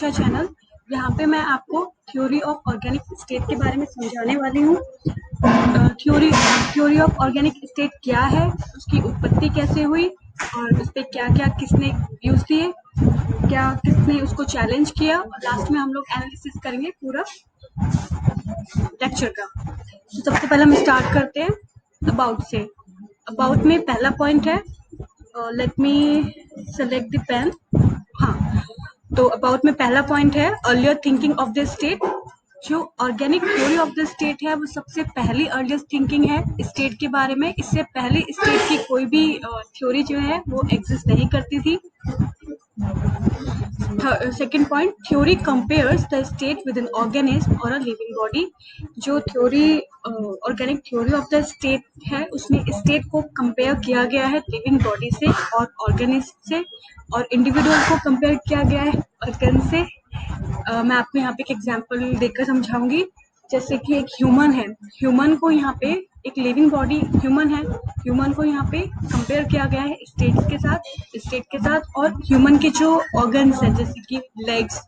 Channel. यहाँ पे मैं आपको थ्योरी ऑफ ऑर्गेनिक स्टेट के बारे में समझाने वाली हूँ। थ्योरी ऑफ ऑर्गेनिक स्टेट क्या है, उसकी उत्पत्ति कैसे हुई और उस पर क्या क्या किसने व्यूज दिए, क्या किसने उसको चैलेंज किया, और लास्ट में हम लोग एनालिसिस करेंगे पूरा लेक्चर का। तो सबसे पहले हम स्टार्ट करते हैं अबाउट से। अबाउट में पहला पॉइंट है, let me select the pen. हाँ, तो अबाउट में पहला पॉइंट है earlier thinking of the state. जो organic theory of the state है वो सबसे पहली अर्लियस्ट थिंकिंग है स्टेट के बारे में। इससे पहले स्टेट की कोई भी थ्योरी जो है वो एग्जिस्ट नहीं करती थी। Second point, theory compares the state with an organism और अ लिविंग बॉडी। जो theory organic theory of the state है उसमें स्टेट को कंपेयर किया गया है लिविंग बॉडी से और ऑर्गेनिज्म से, और इंडिविजुअल को कंपेयर किया गया है ऑर्गन से। मैं आपको यहाँ पे एक एग्जांपल देकर समझाऊंगी। जैसे कि एक ह्यूमन है, ह्यूमन को यहाँ पे एक लिविंग बॉडी ह्यूमन है, ह्यूमन को यहाँ पे कंपेयर किया गया है स्टेट के साथ और ह्यूमन के जो ऑर्गन्स हैं जैसे कि लेग्स,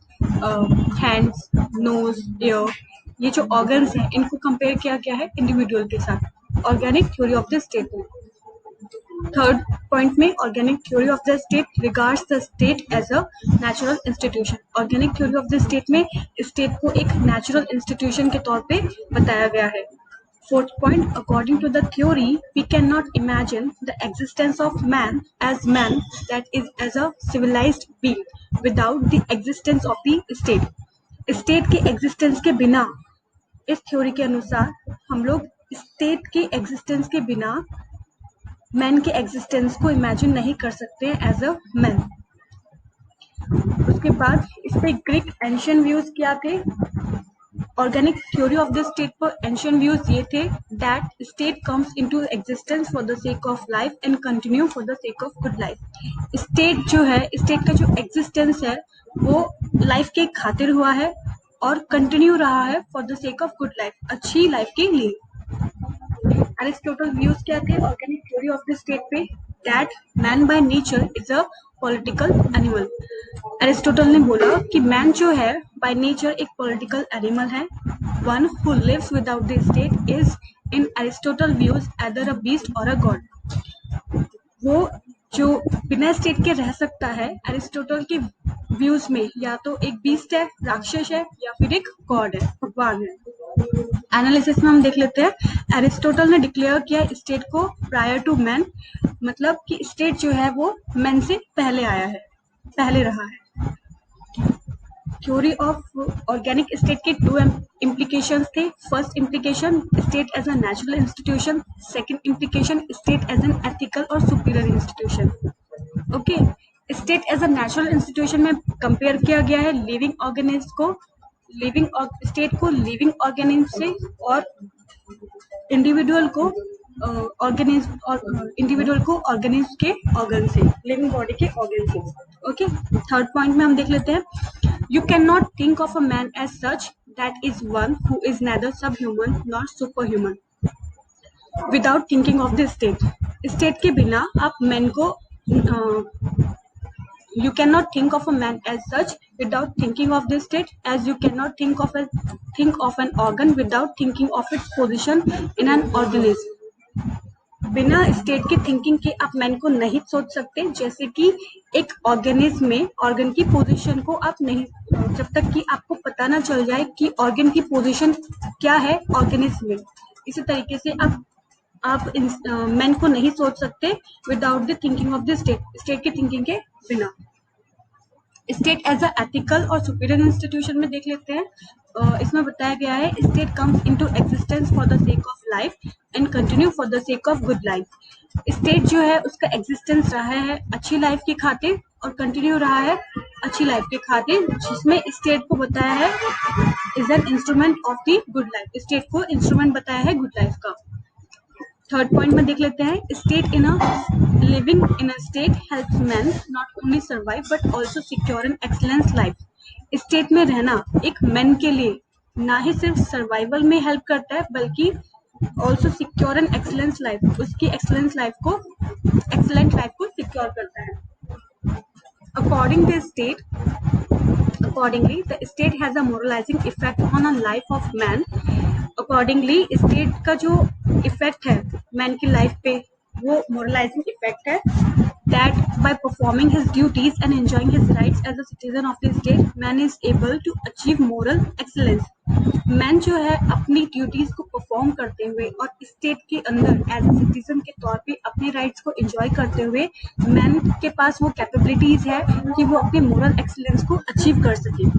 हैंड्स, नोज, ईयर, ये जो ऑर्गन्स हैं इनको कंपेयर किया गया है इंडिविजुअल के साथ organic theory of the state में। थर्ड पॉइंट में organic theory of the state regards the state as a natural institution. Organic theory of the state में स्टेट को एक नेचुरल इंस्टीट्यूशन के तौर पे बताया गया है। Fourth point, according to the theory we can not imagine the existence of man that is as a civilised being without the existence of the state. State के एग्जिस्टेंस के बिना, इस थ्योरी के अनुसार हम लोग स्टेट के एग्जिस्टेंस के बिना मैन के एग्जिस्टेंस को इमेजिन नहीं कर सकते एज अ मैन। उसके बाद इस पे ग्रीक एंशियंट व्यूज क्या थे। Organic theory of the state पर एंशियंट व्यूज ये थे that state comes into existence for the sake of life and continue for the sake of good life. State जो है, स्टेट का जो एग्जिस्टेंस है वो लाइफ के खातिर हुआ है और कंटिन्यू रहा है for the sake of good life, अच्छी लाइफ के लिए। एरिस्टोटल व्यूज क्या थे organic theory of the state पे, that man by nature is a political animal. Aristotle ने बोला कि मैन जो है बाय नेचर एक पॉलिटिकल एनिमल है। One who lives without the state is in Aristotle views either a beast or a God. वो जो बिना स्टेट के रह सकता है एरिस्टोटल के व्यूज में या तो एक बीस्ट है, राक्षस है, या फिर एक गॉड है, भगवान है। एनालिसिस में हम देख लेते हैं। एरिस्टोटल ने डिक्लेयर किया स्टेट को प्रायर टू मैन, मतलब कि स्टेट जो है वो मैन से पहले आया है, पहले रहा है। थ्योरी ऑफ ऑर्गेनिक स्टेट के टू इम्प्लीकेशंस थे। First implication, state as a natural institution. Second implication, state as an ethical और superior institution. Okay, state as a natural institution में कंपेयर किया गया है लिविंग ऑर्गेनिज्म को, स्टेट को लिविंग ऑर्गेनिज्म से, और इंडिविजुअल को ऑर्गेनिज्म और इंडिविजुअल को ऑर्गेनिज्म के ऑर्गन से, लिविंग बॉडी के ऑर्गन से। ओके, थर्ड पॉइंट में हम देख लेते हैं। You can not think of a man as such that is one who is neither subhuman not superhuman without thinking of the state. State के बिना आप मैन को you cannot think of a man as such without thinking of the state, as you cannot think of an organ without thinking of its position in an organism। बिना state की thinking के आप man को नहीं सोच सकते। जैसे कि एक ऑर्गेनिज्म में ऑर्गन की पोजीशन को आप नहीं, जब तक कि आपको पता ना चल जाए कि ऑर्गन की पोजीशन क्या है ऑर्गेनिज्म में, इसी तरीके से आप मैन को नहीं सोच सकते without the thinking of the state की थिंकिंग के बिना। स्टेट एज अ एथिकल और सुपीरियर इंस्टीट्यूशन में देख लेते हैं। इसमें बताया गया है state comes into existence for the sake of life and continue for the sake of good life. State जो है उसका एग्जिस्टेंस रहा है अच्छी लाइफ की खातिर और कंटिन्यू रहा है अच्छी लाइफ के खातिर, जिसमें स्टेट को बताया है is an instrument of the good life. State को इंस्ट्रूमेंट बताया है गुड लाइफ का। थर्ड पॉइंट में देख लेते हैं, state in a living in a state helps man not only survive but also secure an excellence life. State में रहना एक मैन के लिए ना ही सिर्फ सर्वाइवल में हेल्प करता है बल्कि also secure an excellence life, उसकी एक्सलेंट लाइफ को सिक्योर करता है। Accordingly, the state has a moralizing effect on a life of man. Accordingly state का जो इफेक्ट है मैन की लाइफ पे वो मोरलाइजिंग इफेक्ट है that by performing his duties and enjoying his rights as a citizen of the state, man is able to achieve moral excellence. Man जो है अपनी ड्यूटीज को परफॉर्म करते हुए और स्टेट के अंदर एज ए सिटीजन के तौर पे अपने राइट्स को एंजॉय करते हुए मैन के पास वो कैपेबिलिटीज है कि वो अपने मोरल एक्सीलेंस को अचीव कर सके।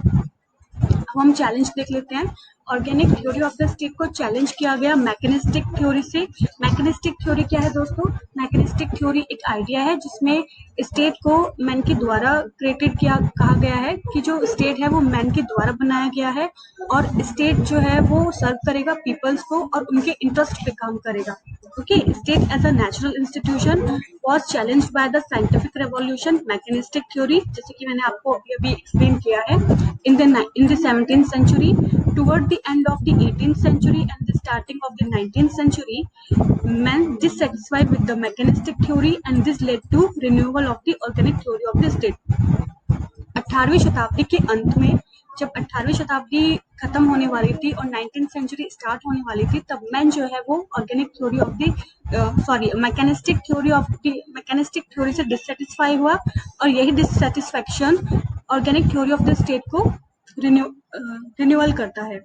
अब हम चैलेंज देख लेते हैं। Organic theory of the state को चैलेंज किया गया मैकेनिस्टिक थ्योरी से। मैकेनिस्टिक थ्योरी क्या है दोस्तों? मैकेनिस्टिक थ्योरी एक आइडिया है जिसमें स्टेट को मैन के द्वारा क्रिएटेड किया कहा गया है कि जो स्टेट है वो मैन के द्वारा बनाया गया है और स्टेट जो है वो सर्व करेगा पीपल्स को और उनके इंटरेस्ट पे काम करेगा। Okay, state as a natural institution was challenge by the scientific revolution mechanistic theory, जैसे कि मैंने आपको अभी एक्सप्लेन किया है। in the 17th century, toward the end of the 18th century and the starting of the 19th century, men dissatisfied with the mechanistic theory and this led to renewal of the organic theory of the state. 18वीं शताब्दी के अंत में जब 18वीं शताब्दी खत्म होने वाली थी और 19th सेंचुरी स्टार्ट होने वाली थी तब मैन जो है वो organic theory of the mechanistic theory से डिससेटिस्फाई हुआ और यही dissatisfaction organic theory of the state को रिन्यूअल करता है।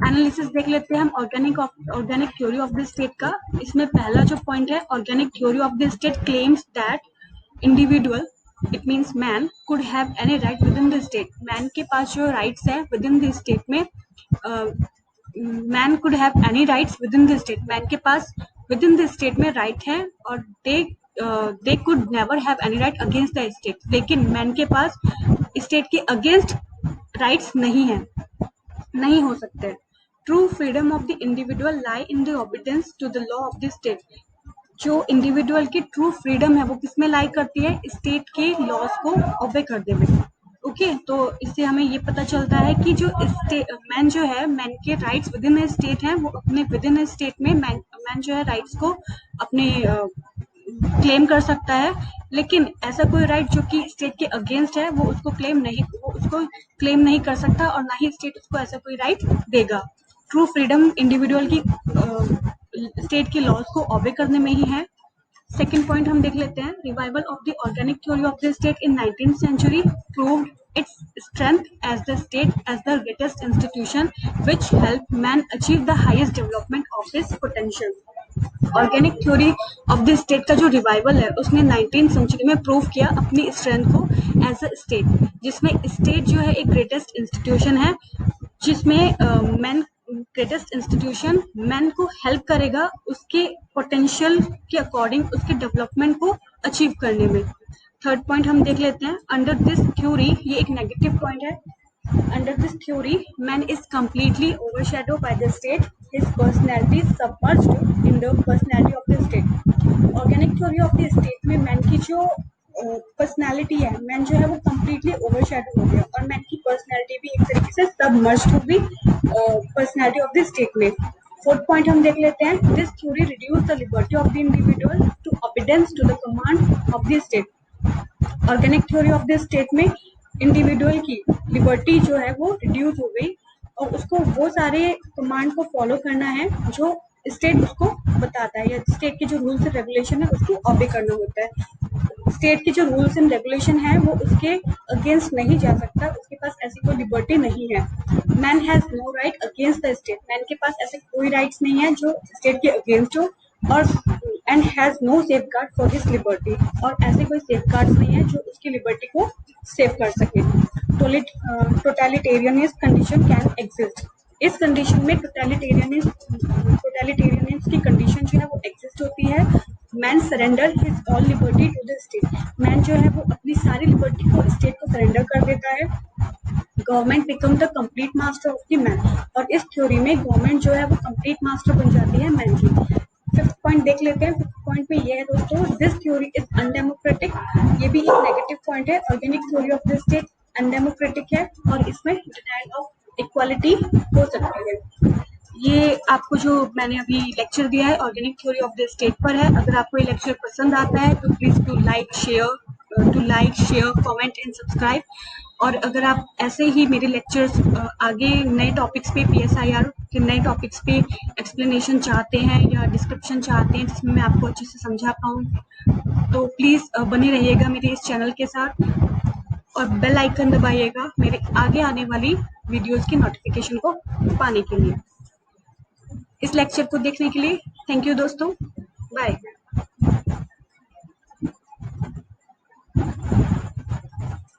एनालिसिस देख लेते हैं हम organic theory of the state का। इसमें पहला जो पॉइंट है, organic theory of the state claims that individual, it means man, could have any right with in the state. Man के पास जो राइट्स है विद इन द स्टेट में, man could have any rights within the state, man के पास within the state में right है और they could never have any right against the state, लेकिन मैन के पास स्टेट के अगेंस्ट राइट्स नहीं हो सकते। True freedom of the individual lie in the obedience to the law of the state. जो इंडिविजुअल की ट्रू फ्रीडम है वो किसमें लाई करती है? स्टेट के लॉज को ओबे करने में। ओके, तो इससे हमें ये पता चलता है कि जो मैन जो है, मैन के rights with in A state हैं, वो अपने विद इन ए स्टेट में मैन जो है राइट्स को अपने क्लेम कर सकता है, लेकिन ऐसा कोई राइट जो कि स्टेट के अगेंस्ट है वो उसको क्लेम नहीं कर सकता और ना ही स्टेट उसको ऐसा कोई राइट देगा। ट्रू फ्रीडम इंडिविजुअल की स्टेट के लॉज को ऑबे करने में ही है। सेकेंड पॉइंट हम देख लेते हैं। Revival of the organic theory of the state in 19th century proved its strength as the state as the greatest institution which helped man achieve the highest development of his potential. Organic theory of the state का जो revival है उसने 19th century में prove किया अपनी strength को as a state, जिसमें state जो है एक ग्रेटेस्ट इंस्टीट्यूशन है जिसमें ग्रेटेस्ट इंस्टीट्यूशन मैन को हेल्प करेगा उसके पोटेंशियल के अकॉर्डिंग उसके डेवलपमेंट को अचीव करने में। थर्ड पॉइंट हम देख लेते हैं। अंडर दिस थ्योरी, ये एक नेगेटिव पॉइंट है। Under this theory, man is completely overshadowed by the state. His personality is submerged in the personality of the state. Organic theory of the state में man की जो personality है, man जो है वो कम्प्लीटली ओवरशैडो हो गया और मैन की पर्सनैलिटी भी एक तरीके से सबमर्ज्ड हो गई पर्सनैलिटी ऑफ द स्टेट में। फोर्थ पॉइंट हम देख लेते हैं। This theory reduce the liberty of the individual to obedience to the command of the state. Organic theory of the state में इंडिविजुअल की लिबर्टी जो है वो रिड्यूस हो गई और उसको वो सारे कमांड को फॉलो करना है जो स्टेट उसको बताता है या स्टेट के जो रूल्स एंड रेगुलेशन है उसको ऑबे करना होता है। स्टेट के जो रूल्स एंड रेगुलेशन है वो उसके अगेंस्ट नहीं जा सकता, उसके पास ऐसी कोई लिबर्टी नहीं है। Man has no right against the state, man के पास ऐसे कोई राइट्स नहीं है जो स्टेट के अगेंस्ट हो और and has no safeguard for his liberty, और ऐसे कोई सेफ गार्ड नहीं है जो उसकी लिबर्टी को सेव कर सके। टोटलिटेरियनिस्ट कंडीशन कैन एग्जिस्ट। इस कंडीशन में टोटलिटेरियनिस्ट की कंडीशन जो है वो एग्जिस्ट होती है। Man surrender his all liberty to the state, man जो है वो अपनी सारी लिबर्टी को स्टेट को सरेंडर कर देता है। Government become the complete master of the man, और इस थ्योरी में गवर्नमेंट जो है वो कंप्लीट मास्टर बन जाती है मैन की। फिफ्थ पॉइंट देख लेते हैं। फिफ्थ पॉइंट पे ये है दोस्तों, दिस थ्योरी इज अनडेमोक्रेटिक। ये भी एक नेगेटिव पॉइंट है। Organic theory of the state undemocratic है और इसमें डिनाइल ऑफ इक्वालिटी हो सकती है। ये आपको जो मैंने अभी लेक्चर दिया है organic theory of the state पर है। अगर आपको ये लेक्चर पसंद आता है तो please do like, share to like, share, comment and subscribe. और अगर आप ऐसे ही मेरे लेक्चर्स आगे नए टॉपिक्स पे, PSIR के नए टॉपिक्स पे एक्सप्लेनेशन चाहते हैं या डिस्क्रिप्शन चाहते हैं जिसमें मैं आपको अच्छे से समझा पाऊँ, तो प्लीज़ बने रहिएगा मेरे इस चैनल के साथ और बेल आइकन दबाइएगा मेरे आगे आने वाली वीडियोस की नोटिफिकेशन को पाने के लिए। इस लेक्चर को देखने के लिए थैंक यू दोस्तों, बाय।